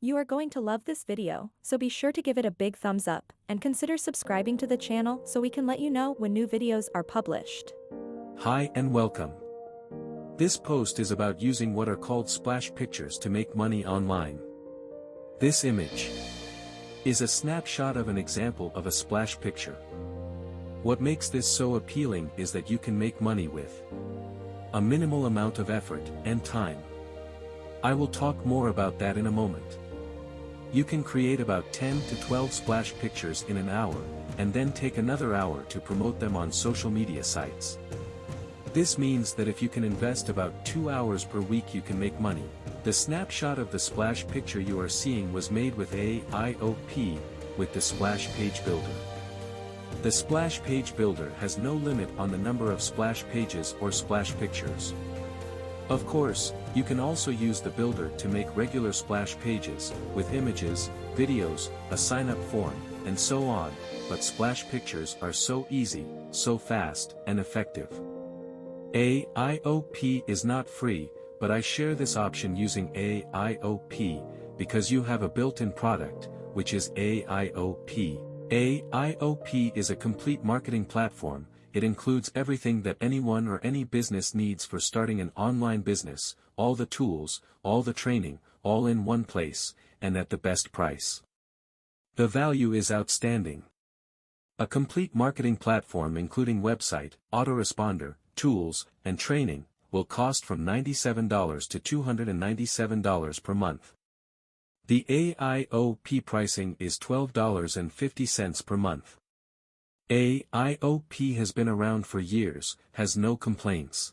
You are going to love this video, so be sure to give it a big thumbs up, and consider subscribing to the channel so we can let you know when new videos are published. Hi and welcome. This post is about using what are called splash pictures to make money online. This image is a snapshot of an example of a splash picture. What makes this so appealing is that you can make money with a minimal amount of effort and time. I will talk more about that in a moment. You can create about 10 to 12 splash pictures in an hour, and then take another hour to promote them on social media sites. This means that if you can invest about 2 hours per week you can make money. The snapshot of the splash picture you are seeing was made with AIOP, with the Splash Page Builder. The Splash Page Builder has no limit on the number of splash pages or splash pictures. Of course, you can also use the builder to make regular splash pages, with images, videos, a sign-up form, and so on, but splash pictures are so easy, so fast, and effective. AIOP is not free, but I share this option using AIOP, because you have a built-in product, which is AIOP. AIOP is a complete marketing platform. It includes everything that anyone or any business needs for starting an online business, all the tools, all the training, all in one place, and at the best price. The value is outstanding. A complete marketing platform including website, autoresponder, tools, and training, will cost from $97 to $297 per month. The AIOP pricing is $12.50 per month. AIOP has been around for years, has no complaints.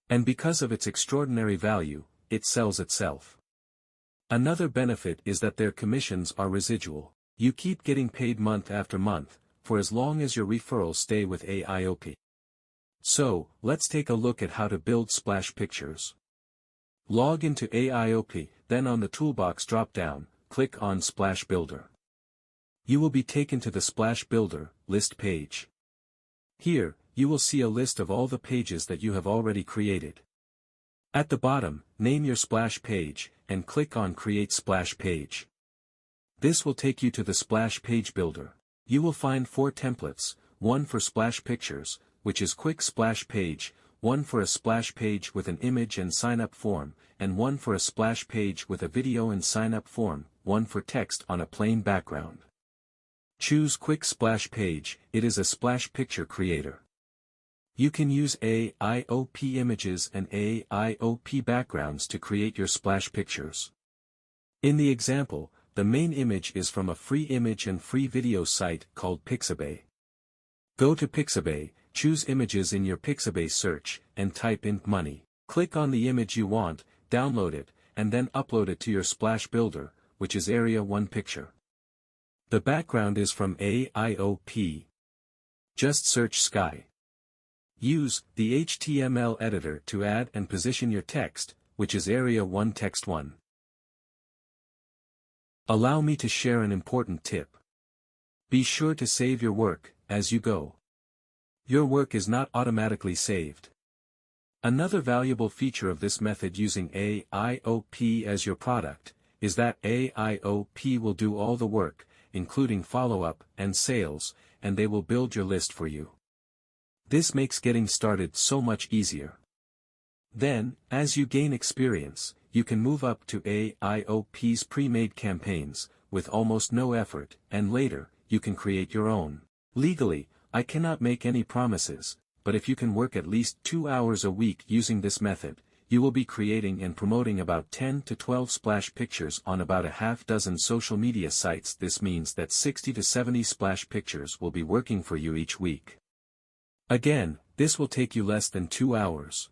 And because of its extraordinary value, it sells itself. Another benefit is that their commissions are residual. You keep getting paid month after month, for as long as your referrals stay with AIOP. So, let's take a look at how to build splash pictures. Log into AIOP, then on the Toolbox drop-down, click on Splash Builder. You will be taken to the Splash Builder list page. Here, you will see a list of all the pages that you have already created. At the bottom, name your splash page, and click on Create Splash Page. This will take you to the Splash Page Builder. You will find 4 templates, one for splash pictures, which is Quick Splash Page, one for a splash page with an image and sign-up form, and one for a splash page with a video and sign-up form, one for text on a plain background. Choose Quick Splash Page. It is a splash picture creator. You can use AIOP images and AIOP backgrounds to create your splash pictures. In the example, the main image is from a free image and free video site called Pixabay. Go to Pixabay, choose images in your Pixabay search, and type in money. Click on the image you want, download it, and then upload it to your Splash Builder, which is Area 1 Picture. The background is from AIOP. Just search Sky. Use the HTML editor to add and position your text, which is Area 1 Text 1. Allow me to share an important tip. Be sure to save your work as you go. Your work is not automatically saved. Another valuable feature of this method using AIOP as your product, is that AIOP will do all the work, including follow-up and sales, and they will build your list for you. This makes getting started so much easier. Then, as you gain experience, you can move up to AIOP's pre-made campaigns, with almost no effort, and later, you can create your own. Legally, I cannot make any promises, but if you can work at least 2 hours a week using this method, you will be creating and promoting about 10 to 12 splash pictures on about a half dozen social media sites. This means that 60 to 70 splash pictures will be working for you each week. Again, this will take you less than 2 hours.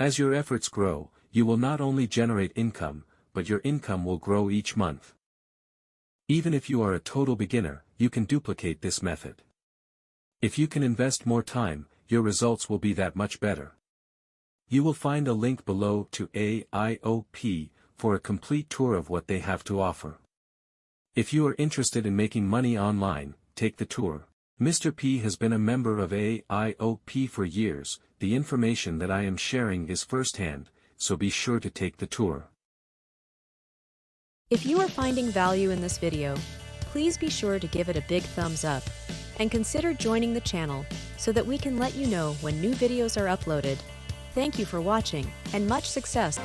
As your efforts grow, you will not only generate income, but your income will grow each month. Even if you are a total beginner, you can duplicate this method. If you can invest more time, your results will be that much better. You will find a link below to AIOP for a complete tour of what they have to offer. If you are interested in making money online, take the tour. Mr. P has been a member of AIOP for years. The information that I am sharing is first-hand, so be sure to take the tour. If you are finding value in this video, please be sure to give it a big thumbs up and consider joining the channel so that we can let you know when new videos are uploaded. Thank you for watching and much success.